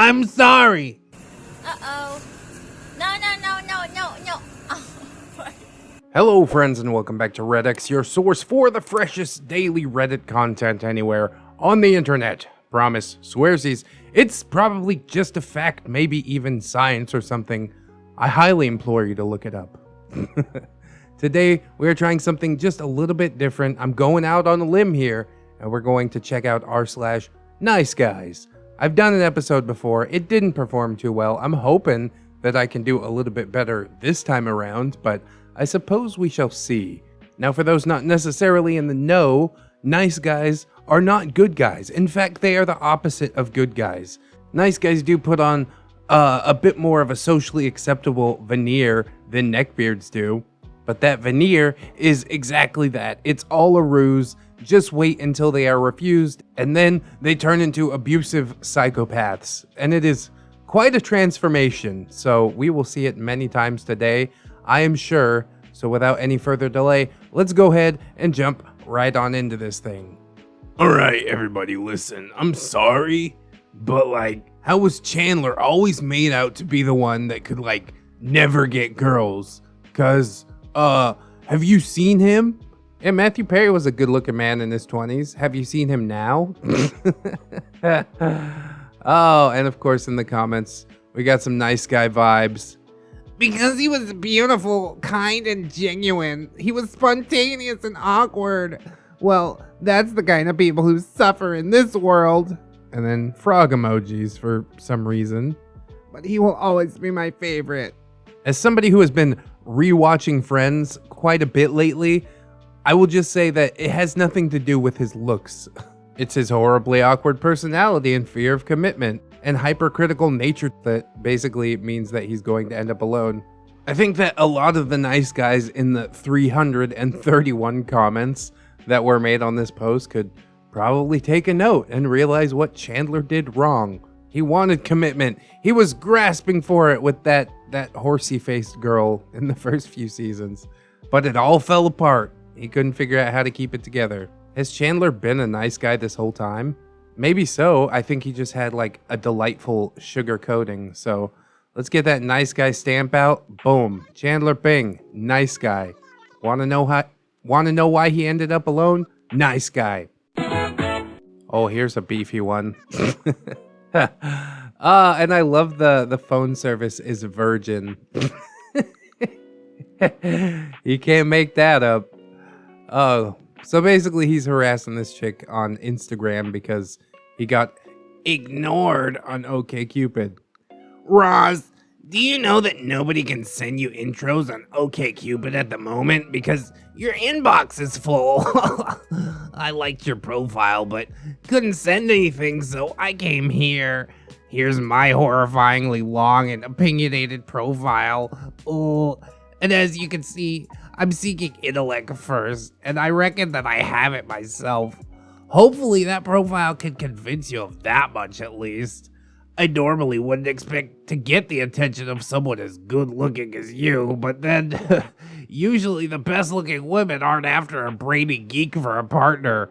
I'm sorry. Uh-oh. No. Oh, my. Hello, friends, and welcome back to ReddX, your source for the freshest daily Reddit content anywhere on the internet. Promise, swearsies, it's probably just a fact, maybe even science or something. I highly implore you to look it up. Today, we are trying something just a little bit different. I'm going out on a limb here, and we're going to check out rSlash I've done an episode before. It didn't perform too well. I'm hoping that I can do a little bit better this time around, but I suppose we shall see. Now, for those not necessarily in the know, nice guys are not good guys. In fact, they are the opposite of good guys. Nice guys do put on a bit more of a socially acceptable veneer than neckbeards do, but that veneer is exactly that. It's all a ruse. Just wait until they are refused, and then they turn into abusive psychopaths. And it is quite a transformation, so we will see it many times today, I am sure. So without any further delay, let's go ahead and jump right on into this thing. Alright, everybody, listen. I'm sorry, but how was Chandler always made out to be the one that could never get girls? Cause, have you seen him? Yeah, Matthew Perry was a good-looking man in his 20s. Have you seen him now? Oh, and of course in the comments, we got some nice guy vibes. Because he was beautiful, kind, and genuine. He was spontaneous and awkward. Well, that's the kind of people who suffer in this world. And then frog emojis for some reason. But he will always be my favorite. As somebody who has been rewatching Friends quite a bit lately, I will just say that it has nothing to do with his looks. It's his horribly awkward personality and fear of commitment and hypercritical nature that basically means that he's going to end up alone. I think that a lot of the nice guys in the 331 comments that were made on this post could probably take a note and realize what Chandler did wrong. He wanted commitment. He was grasping for it with that horsey-faced girl in the first few seasons. But it all fell apart. He couldn't figure out how to keep it together. Has Chandler been a nice guy this whole time? Maybe so. I think he just had a delightful sugar coating. So let's get that nice guy stamp out. Boom. Chandler Bing, nice guy. Want to know why he ended up alone? Nice guy. Oh, here's a beefy one. And I love the phone service is virgin. You can't make that up. Oh, so basically he's harassing this chick on Instagram because he got ignored on OkCupid. Roz, do you know that nobody can send you intros on OkCupid at the moment because your inbox is full? I liked your profile, but couldn't send anything, so I came here. Here's my horrifyingly long and opinionated profile. Oh, and as you can see, I'm seeking intellect first, and I reckon that I have it myself. Hopefully that profile can convince you of that much at least. I normally wouldn't expect to get the attention of someone as good looking as you, but then usually the best looking women aren't after a brainy geek for a partner.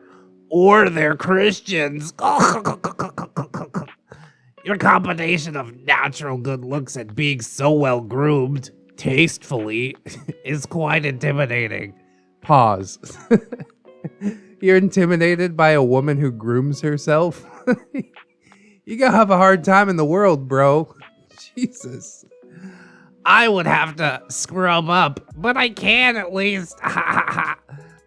Or they're Christians. Your combination of natural good looks and being so well groomed tastefully is quite intimidating. Pause. You're intimidated by a woman who grooms herself? You gotta have a hard time in the world, bro. Jesus. I would have to scrub up, but I can at least.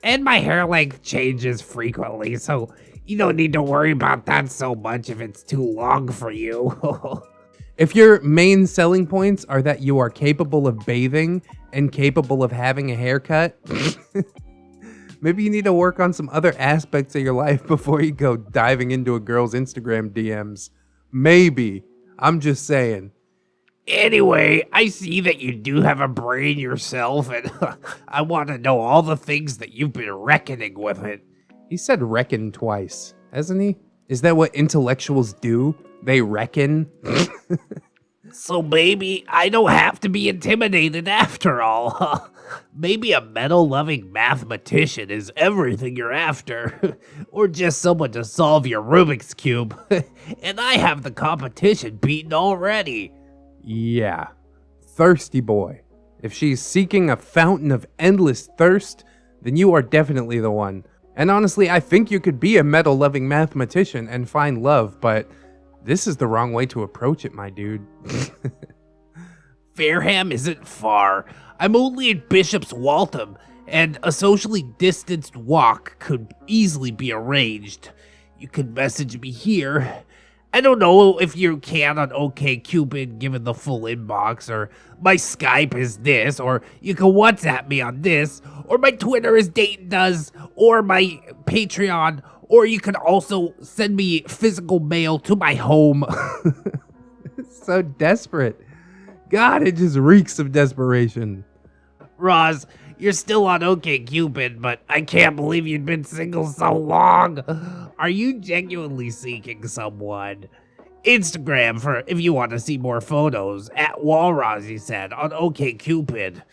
And my hair length changes frequently, so you don't need to worry about that so much if it's too long for you. If your main selling points are that you are capable of bathing and capable of having a haircut, maybe you need to work on some other aspects of your life before you go diving into a girl's Instagram DMs. Maybe. I'm just saying. Anyway, I see that you do have a brain yourself, and I want to know all the things that you've been reckoning with it. He said reckon twice, hasn't he? Is that what intellectuals do? They reckon? So maybe I don't have to be intimidated after all. Maybe a metal-loving mathematician is everything you're after. Or just someone to solve your Rubik's Cube. And I have the competition beaten already. Yeah. Thirsty boy. If she's seeking a fountain of endless thirst, then you are definitely the one. And honestly, I think you could be a metal-loving mathematician and find love, but this is the wrong way to approach it, my dude. Fareham isn't far. I'm only in Bishop's Waltham, and a socially distanced walk could easily be arranged. You can message me here. I don't know if you can on OkCupid given the full inbox, or my Skype is this, or you can WhatsApp me on this, or my Twitter is Dayton Does, or my Patreon, or you can also send me physical mail to my home. So desperate. God, it just reeks of desperation. Roz, you're still on OkCupid, but I can't believe you've been single so long. Are you genuinely seeking someone? Instagram for if you want to see more photos. At Walroz, he said, on OkCupid.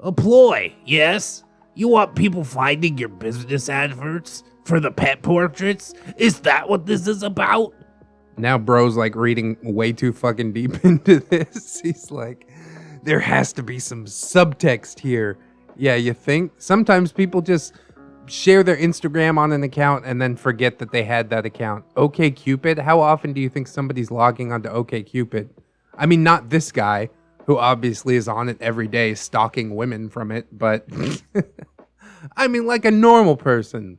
A ploy, yes? You want people finding your business adverts for the pet portraits? Is that what this is about? Now bro's like reading way too fucking deep into this. He's like, there has to be some subtext here. Yeah, you think? Sometimes people just share their Instagram on an account and then forget that they had that account. OkCupid? How often do you think somebody's logging onto OkCupid? I mean, not this guy, who obviously is on it every day stalking women from it, but I mean like a normal person.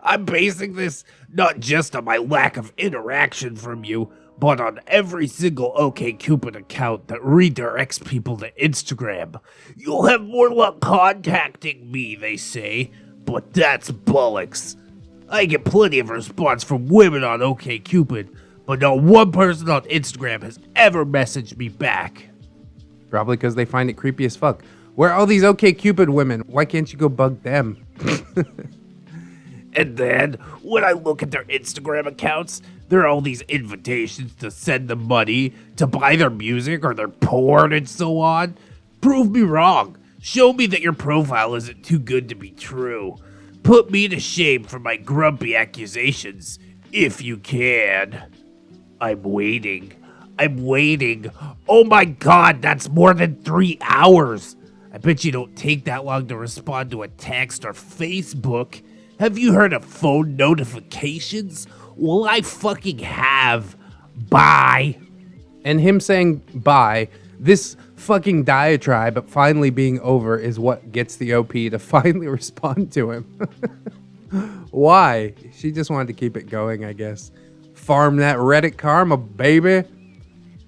I'm basing this not just on my lack of interaction from you, but on every single OkCupid account that redirects people to Instagram. You'll have more luck contacting me, they say, but that's bollocks. I get plenty of response from women on OkCupid, but not one person on Instagram has ever messaged me back. Probably because they find it creepy as fuck. Where are all these OkCupid women? Why can't you go bug them? And then, when I look at their Instagram accounts, there are all these invitations to send them money, to buy their music or their porn and so on. Prove me wrong. Show me that your profile isn't too good to be true. Put me to shame for my grumpy accusations, if you can. I'm waiting. Oh my god, that's more than 3 hours. I bet you don't take that long to respond to a text or Facebook. Have you heard of phone notifications? Well, I fucking have. Bye. And him saying bye, this fucking diatribe finally being over is what gets the OP to finally respond to him. Why? She just wanted to keep it going, I guess. Farm that Reddit karma, baby.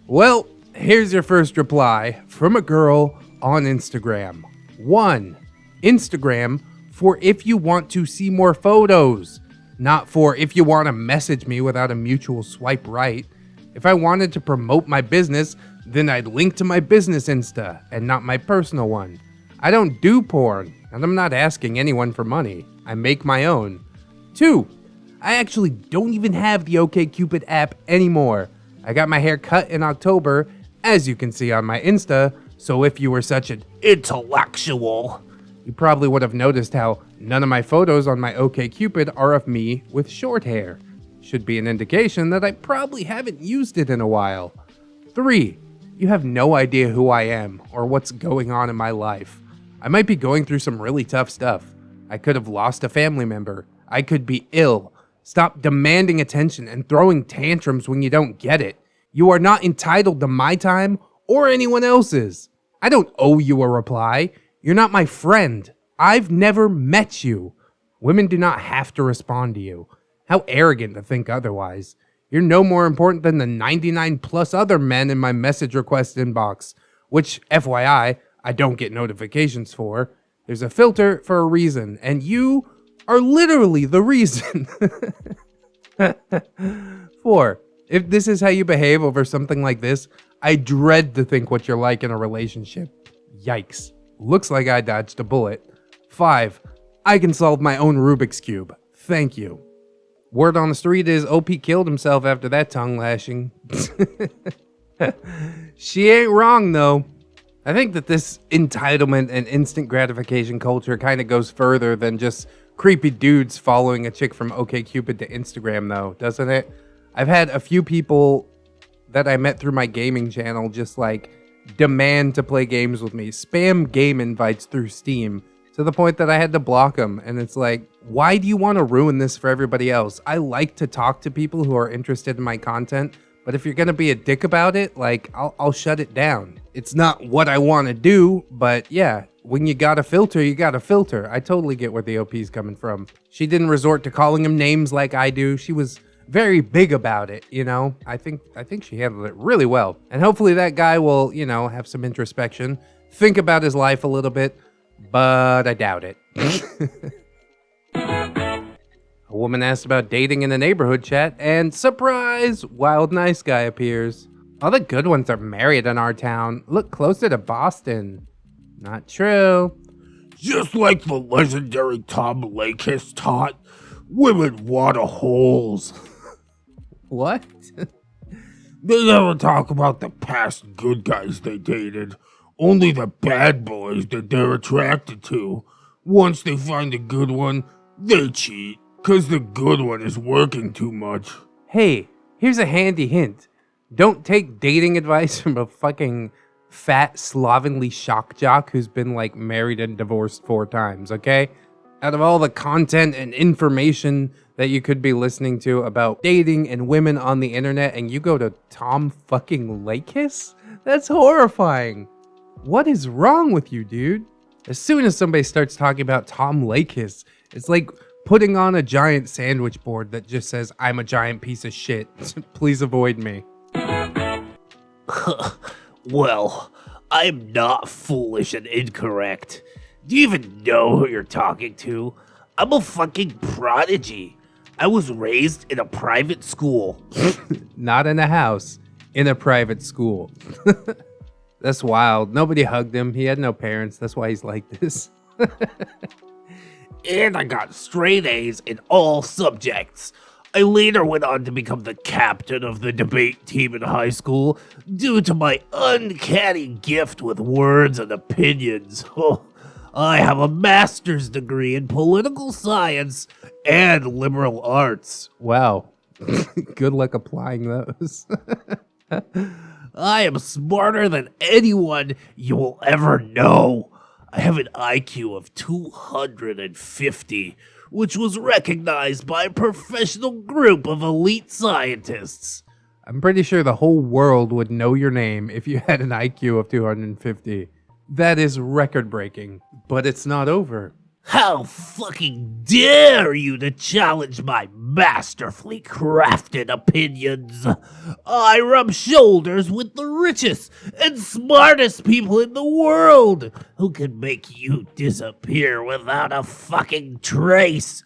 Well, here's your first reply from a girl on Instagram. 1. Instagram for if you want to see more photos, not for if you want to message me without a mutual swipe right. If I wanted to promote my business, then I'd link to my business Insta and not my personal one. I don't do porn, and I'm not asking anyone for money. I make my own. 2. I actually don't even have the OkCupid app anymore. I got my hair cut in October, as you can see on my Insta, so if you were such an intellectual, you probably would have noticed how none of my photos on my OkCupid are of me with short hair. Should be an indication that I probably haven't used it in a while. 3. You have no idea who I am or what's going on in my life. I might be going through some really tough stuff. I could have lost a family member. I could be ill. Stop demanding attention and throwing tantrums when you don't get it. You are not entitled to my time or anyone else's. I don't owe you a reply. You're not my friend. I've never met you. Women do not have to respond to you. How arrogant to think otherwise. You're no more important than the 99 plus other men in my message request inbox, which, FYI, I don't get notifications for. There's a filter for a reason, and you are literally the reason. 4. If this is how you behave over something like this, I dread to think what you're like in a relationship. Yikes. Looks like I dodged a bullet. 5. I can solve my own Rubik's Cube. Thank you. Word on the street is OP killed himself after that tongue lashing. She ain't wrong, though. I think that this entitlement and instant gratification culture kind of goes further than just creepy dudes following a chick from OkCupid to Instagram, though, doesn't it? I've had a few people that I met through my gaming channel just like demand to play games with me, spam game invites through Steam to the point that I had to block them. And it's like, why do you want to ruin this for everybody else? I like to talk to people who are interested in my content, but if you're going to be a dick about it, like, I'll shut it down. It's not what I want to do, but yeah, when you gotta filter, you gotta filter. I totally get where the OP's coming from. She didn't resort to calling him names like I do. She was very big about it, you know? I think she handled it really well. And hopefully that guy will, you know, have some introspection, think about his life a little bit, but I doubt it. A woman asked about dating in the neighborhood chat, and surprise, Wild Nice Guy appears. All the good ones are married in our town. Look closer to Boston. Not true. Just like the legendary Tom Lakis taught, women want holes. What? They never talk about the past good guys they dated, only the bad boys that they're attracted to. Once they find a good one, they cheat, 'cause the good one is working too much. Hey, here's a handy hint. Don't take dating advice from a fucking fat, slovenly shock jock who's been like married and divorced 4 times, okay? Out of all the content and information that you could be listening to about dating and women on the internet, and you go to Tom fucking Lakis? That's horrifying. What is wrong with you, dude? As soon as somebody starts talking about Tom Lakis, it's like putting on a giant sandwich board that just says, I'm a giant piece of shit. Please avoid me. Well, I'm not foolish and incorrect. Do you even know who you're talking to? I'm a fucking prodigy. I was raised in a private school. Not in a house, in a private school. That's wild. Nobody hugged him. He had no parents. That's why he's like this. And I got straight A's in all subjects. I later went on to become the captain of the debate team in high school due to my uncanny gift with words and opinions. Oh, I have a master's degree in political science and liberal arts. Wow. Good luck applying those. I am smarter than anyone you will ever know. I have an IQ of 250, which was recognized by a professional group of elite scientists. I'm pretty sure the whole world would know your name if you had an IQ of 250. That is record-breaking, but it's not over. How fucking dare you to challenge my masterfully crafted opinions? I rub shoulders with the richest and smartest people in the world who can make you disappear without a fucking trace.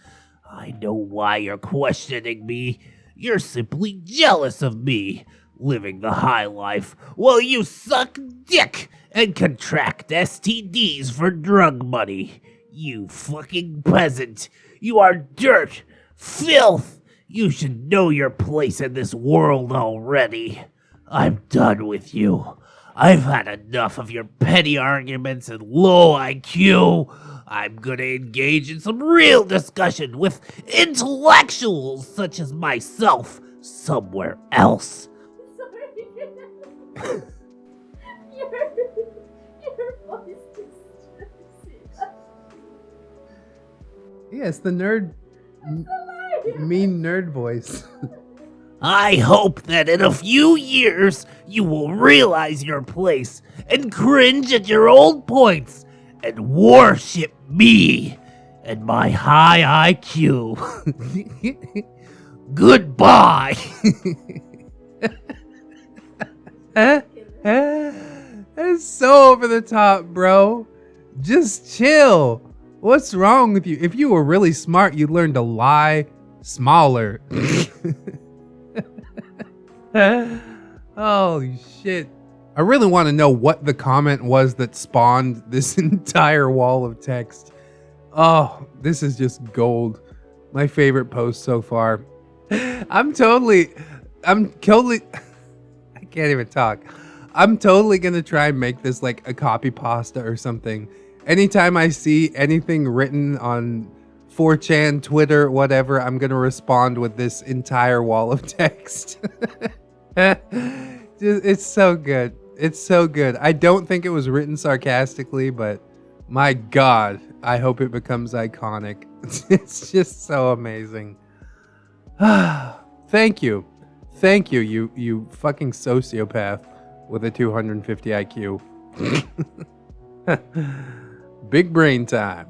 I know why you're questioning me. You're simply jealous of me, living the high life while you suck dick and contract STDs for drug money. You fucking peasant. You are dirt. Filth. You should know your place in this world already. I'm done with you. I've had enough of your petty arguments and low IQ. I'm gonna engage in some real discussion with intellectuals such as myself somewhere else. Sorry. your voice is Yes, the nerd, mean nerd voice. I hope that in a few years you will realize your place and cringe at your old points and worship me and my high IQ. Goodbye. That's so over the top, bro. Just chill. What's wrong with you? If you were really smart, you'd learn to lie smaller. Holy shit. I really want to know what the comment was that spawned this entire wall of text. Oh, this is just gold. My favorite post so far. I can't even talk. I'm totally gonna try and make this like a copy pasta or something. Anytime I see anything written on 4chan, Twitter, whatever, I'm gonna respond with this entire wall of text. It's so good. It's so good. I don't think it was written sarcastically, but my God, I hope it becomes iconic. It's just so amazing. Thank you. Thank you, you fucking sociopath with a 250 IQ. Big brain time.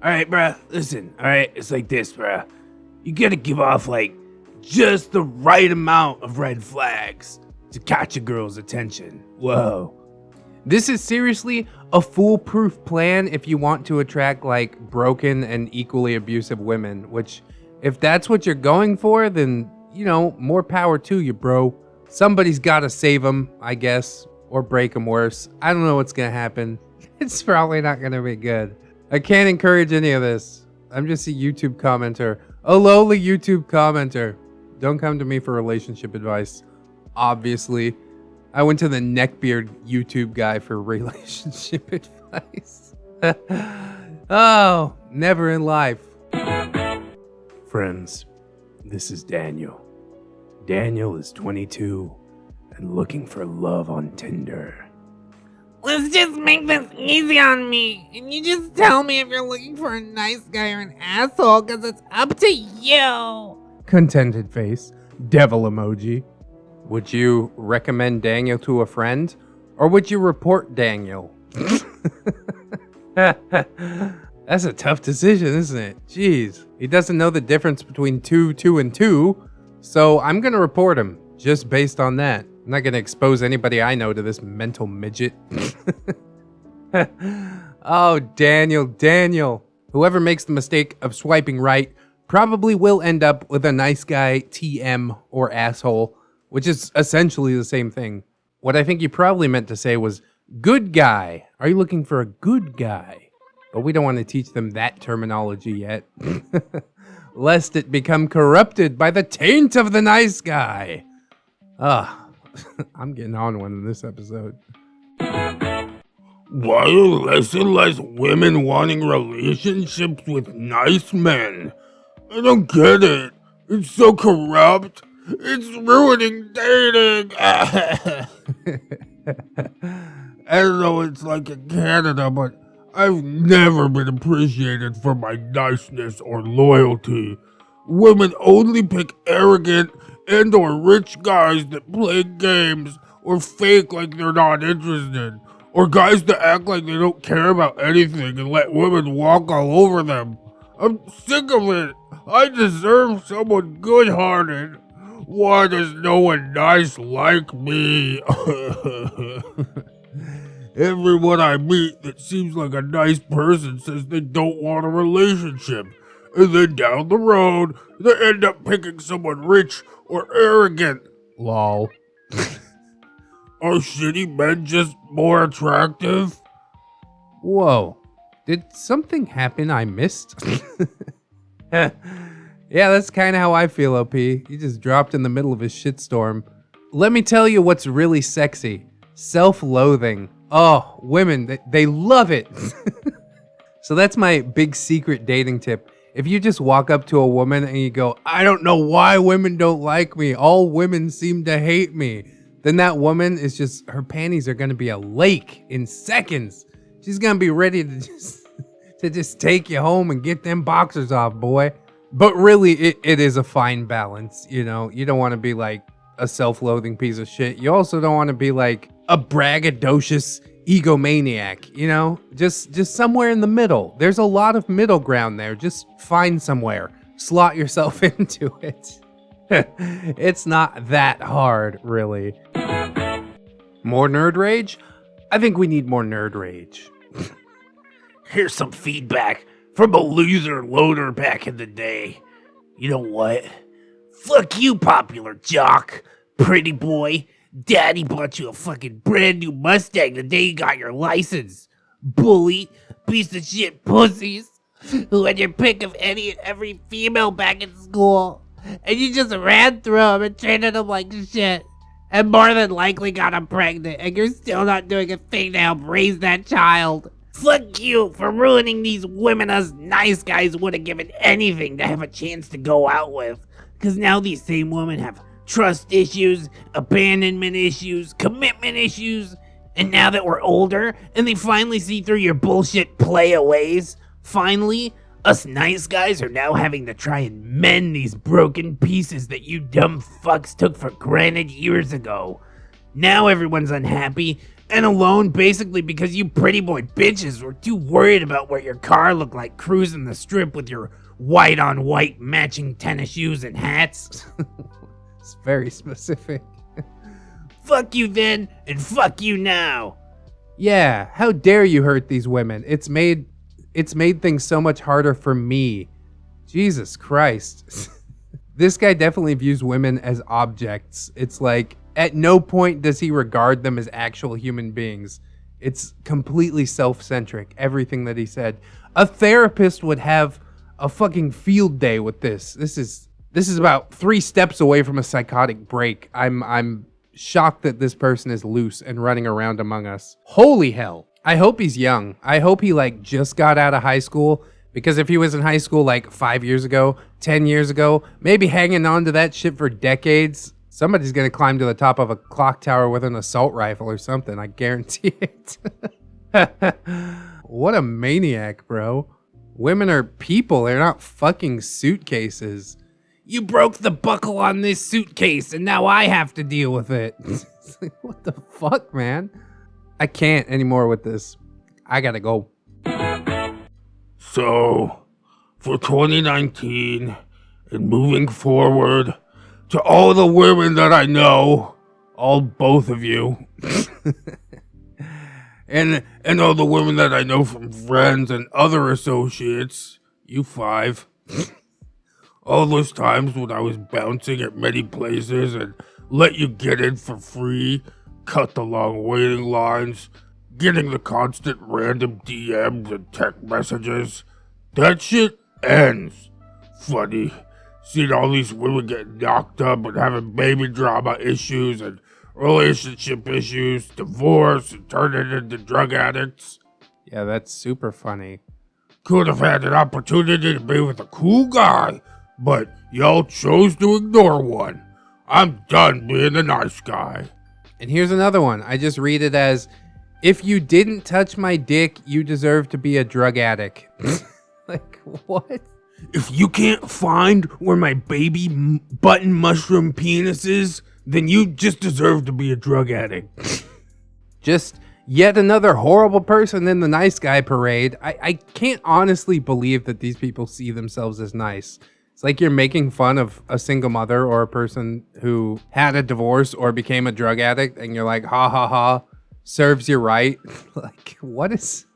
Alright, bruh, listen, alright, it's like this, bruh. You gotta give off, like, just the right amount of red flags to catch a girl's attention. Whoa. This is seriously a foolproof plan if you want to attract, like, broken and equally abusive women, which, if that's what you're going for, then, you know, more power to you, bro. Somebody's gotta save them, I guess, or break them worse. I don't know what's gonna happen. It's probably not gonna be good. I can't encourage any of this. I'm just a YouTube commenter. A lowly YouTube commenter. Don't come to me for relationship advice. Obviously. I went to the neckbeard YouTube guy for relationship advice. Oh, never in life. Friends, this is Daniel. Daniel is 22 and looking for love on Tinder. Let's just make this easy on me, and you just tell me if you're looking for a nice guy or an asshole, because it's up to you. Contented face. Devil emoji. Would you recommend Daniel to a friend? Or would you report Daniel? That's a tough decision, isn't it? Jeez. He doesn't know the difference between 2, 2, and 2. So I'm gonna report him, just based on that. I'm not gonna expose anybody I know to this mental midget. Oh, Daniel. Whoever makes the mistake of swiping right probably will end up with a nice guy, TM, or asshole, which is essentially the same thing. What I think you probably meant to say was, good guy. Are you looking for a good guy? But we don't want to teach them that terminology yet. Lest it become corrupted by the taint of the nice guy. I'm getting on one in this episode. Why are less and less women wanting relationships with nice men? I don't get it. It's so corrupt. It's ruining dating. I don't know what it's like in Canada, but I've never been appreciated for my niceness or loyalty. Women only pick arrogant and or rich guys that play games or fake like they're not interested, or guys that act like they don't care about anything and let women walk all over them. I'm sick of it. I deserve someone good-hearted. Why does no one nice like me? Everyone I meet that seems like a nice person says they don't want a relationship. And then down the road, they end up picking someone rich or arrogant. Lol. Are shitty men just more attractive? Whoa. Did something happen I missed? Yeah, that's kind of how I feel, OP. He just dropped in the middle of his shitstorm. Let me tell you what's really sexy. Self-loathing. Oh, women, they love it. So that's my big secret dating tip. If you just walk up to a woman and you go, I don't know why women don't like me. All women seem to hate me. Then that woman is just, her panties are going to be a lake in seconds. She's going to be ready to just take you home and get them boxers off, boy. But really, it is a fine balance. You know, you don't want to be like a self-loathing piece of shit. You also don't want to be like a braggadocious egomaniac, you know? Just somewhere in the middle. There's a lot of middle ground there. Just find somewhere. Slot yourself into it. It's not that hard, really. More nerd rage? I think we need more nerd rage. Here's some feedback from a loser loader back in the day. You know what? Fuck you, popular jock. Pretty boy. Daddy bought you a fucking brand new Mustang the day you got your license. Bully. Piece of shit pussies. Who had your pick of any and every female back in school, and you just ran through them and treated them like shit. and more than likely got him pregnant, and you're still not doing a thing to help raise that child. Fuck you for ruining these women us nice guys would have given anything to have a chance to go out with. Because now these same women have trust issues, abandonment issues, commitment issues, and now that we're older and they finally see through your bullshit playaways, finally, us nice guys are now having to try and mend these broken pieces that you dumb fucks took for granted years ago. Now everyone's unhappy and alone basically because you pretty boy bitches were too worried about what your car looked like cruising the strip with your white on white matching tennis shoes and hats. It's very specific. Fuck you then, and fuck you now. Yeah, how dare you hurt these women? It's made things so much harder for me. Jesus Christ. This guy definitely views women as objects. It's like, at no point does he regard them as actual human beings. It's completely self-centric, everything that he said. A therapist would have a fucking field day with this. This is about 3 steps away from a psychotic break. I'm shocked that this person is loose and running around among us. Holy hell. I hope he's young. I hope he just got out of high school, because if he was in high school 5 years ago, 10 years ago, maybe hanging on to that shit for decades, somebody's gonna climb to the top of a clock tower with an assault rifle or something. I guarantee it. What a maniac, bro. Women are people. They're not fucking suitcases. You broke the buckle on this suitcase, and now I have to deal with it. It's like, what the fuck, man? I can't anymore with this. I gotta go. So, for 2019 and moving forward, to all the women that I know, both of you, and all the women that I know from friends and other associates, you 5. All those times when I was bouncing at many places and let you get in for free, cut the long waiting lines, getting the constant random DMs and text messages, that shit ends. Funny, seeing all these women get knocked up and having baby drama issues and relationship issues, divorce, and turning into drug addicts. Yeah, that's super funny. Could have had an opportunity to be with a cool guy, but y'all chose to ignore one. I'm done being the nice guy. And here's another one. I just read it as, if you didn't touch my dick, you deserve to be a drug addict. Like, what? If you can't find where my baby button mushroom penis is, then you just deserve to be a drug addict. Just yet another horrible person in the nice guy parade. I can't honestly believe that these people see themselves as nice. It's like you're making fun of a single mother or a person who had a divorce or became a drug addict, and you're like, ha ha ha, serves you right. Like, what is...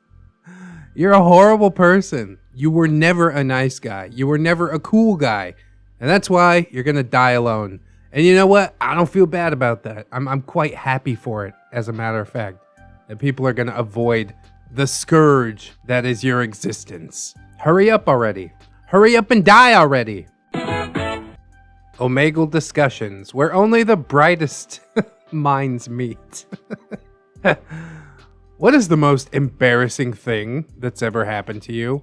You're a horrible person. You were never a nice guy. You were never a cool guy. And that's why you're gonna die alone. And you know what? I don't feel bad about that. I'm quite happy for it, as a matter of fact. That people are gonna avoid the scourge that is your existence. Hurry up already. Hurry up and die already. Omegle discussions, where only the brightest minds meet. What is the most embarrassing thing that's ever happened to you?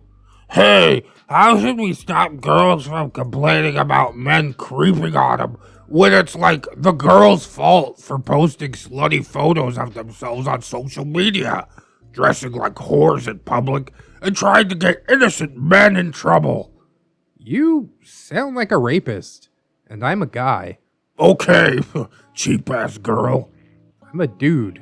Hey, how should we stop girls from complaining about men creeping on them when it's like the girl's fault for posting slutty photos of themselves on social media, dressing like whores in public, and trying to get innocent men in trouble? You sound like a rapist, and I'm a guy. Okay, cheap-ass girl. I'm a dude.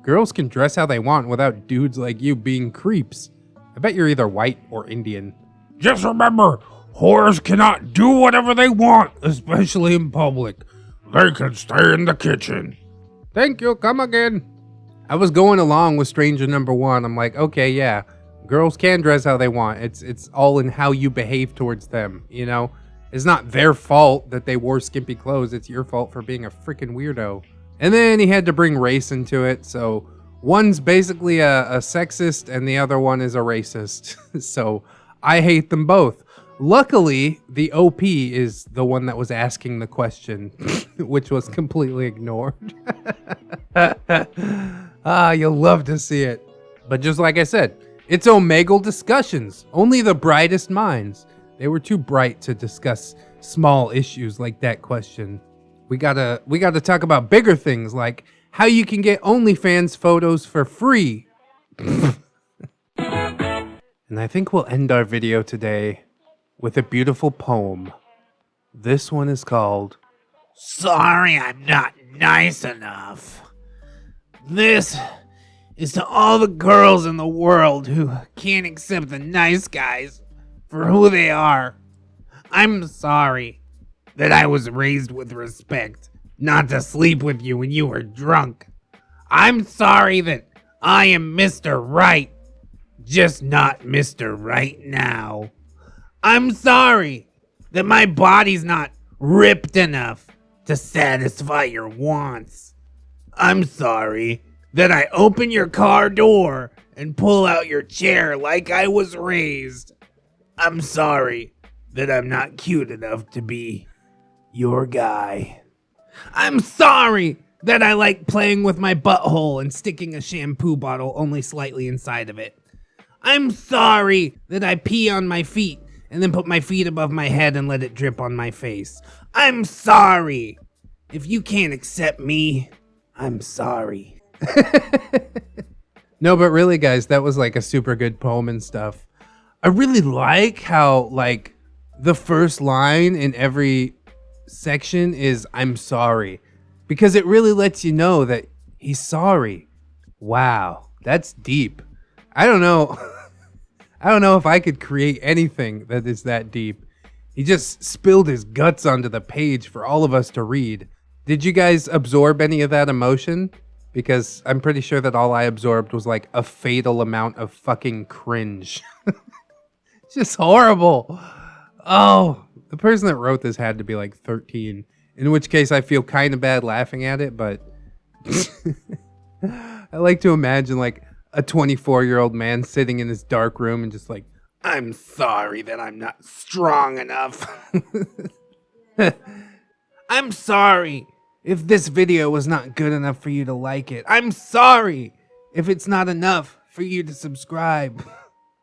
Girls can dress how they want without dudes like you being creeps. I bet you're either white or Indian. Just remember, whores cannot do whatever they want, especially in public. They can stay in the kitchen. Thank you, come again. I was going along with stranger number 1. I'm like, okay, yeah, girls can dress how they want. It's all in how you behave towards them, you know? It's not their fault that they wore skimpy clothes. It's your fault for being a freaking weirdo. And then he had to bring race into it, so one's basically a sexist and the other one is a racist. So I hate them both. Luckily, the OP is the one that was asking the question, which was completely ignored. You'll love to see it. But just like I said, it's Omegle discussions. Only the brightest minds. They were too bright to discuss small issues like that question. We gotta talk about bigger things like how you can get OnlyFans photos for free. And I think we'll end our video today with a beautiful poem. This one is called Sorry I'm not nice enough. This is to all the girls in the world who can't accept the nice guys for who they are. I'm sorry that I was raised with respect, not to sleep with you when you were drunk. I'm sorry that I am Mr. Right, just not Mr. Right now. I'm sorry that my body's not ripped enough to satisfy your wants. I'm sorry that I open your car door and pull out your chair like I was raised. I'm sorry that I'm not cute enough to be your guy. I'm sorry that I like playing with my butthole and sticking a shampoo bottle only slightly inside of it. I'm sorry that I pee on my feet and then put my feet above my head and let it drip on my face. I'm sorry. If you can't accept me, I'm sorry. No, but really, guys, that was like a super good poem and stuff. I really like how like the first line in every section is I'm sorry, because it really lets you know that he's sorry. Wow, that's deep. I don't know. I don't know if I could create anything that is that deep. He just spilled his guts onto the page for all of us to read. Did you guys absorb any of that emotion? Because I'm pretty sure that all I absorbed was like a fatal amount of fucking cringe. Just horrible. Oh, the person that wrote this had to be like 13. In which case I feel kind of bad laughing at it, but I like to imagine like a 24-year-old man sitting in his dark room and just like, I'm sorry that I'm not strong enough. I'm sorry if this video was not good enough for you to like it. I'm sorry if it's not enough for you to subscribe.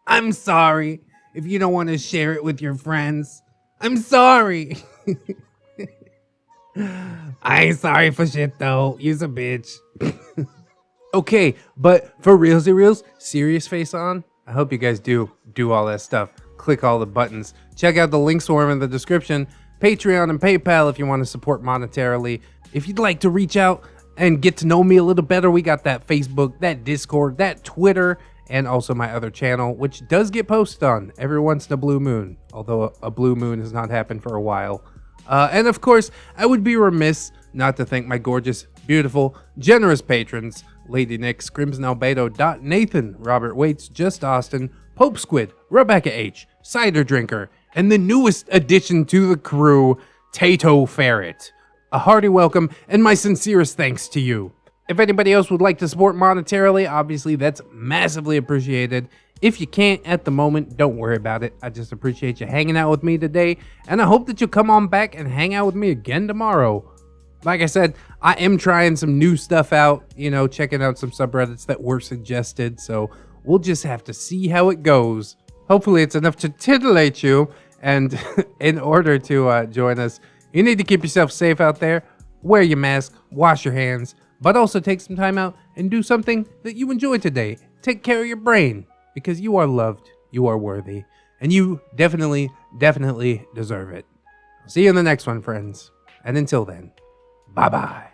I'm sorry if you don't want to share it with your friends. I'm sorry. I ain't sorry for shit though. You's a bitch. Okay, but for reals, serious face on. I hope you guys do all that stuff. Click all the buttons. Check out the links for them in the description. Patreon and PayPal if you want to support monetarily. If you'd like to reach out and get to know me a little better, we got that Facebook, that Discord, that Twitter, and also my other channel, which does get posted on every once in a blue moon, although a blue moon has not happened for a while. And of course, I would be remiss not to thank my gorgeous, beautiful, generous patrons, Lady Nick, Crimson Albedo, Dot Nathan, Robert Waits, Just Austin, Pope Squid, Rebecca H, Cider Drinker, and the newest addition to the crew, Tato Ferret. A hearty welcome and my sincerest thanks to you. If anybody else would like to support monetarily, obviously that's massively appreciated. If you can't at the moment, don't worry about it. I just appreciate you hanging out with me today, and I hope that you'll come on back and hang out with me again tomorrow. Like I said, I am trying some new stuff out, checking out some subreddits that were suggested, so we'll just have to see how it goes. Hopefully it's enough to titillate you, and in order to join us, you need to keep yourself safe out there, wear your mask, wash your hands, but also take some time out and do something that you enjoy today. Take care of your brain, because you are loved, you are worthy, and you definitely deserve it. I'll see you in the next one, friends. And until then, bye-bye.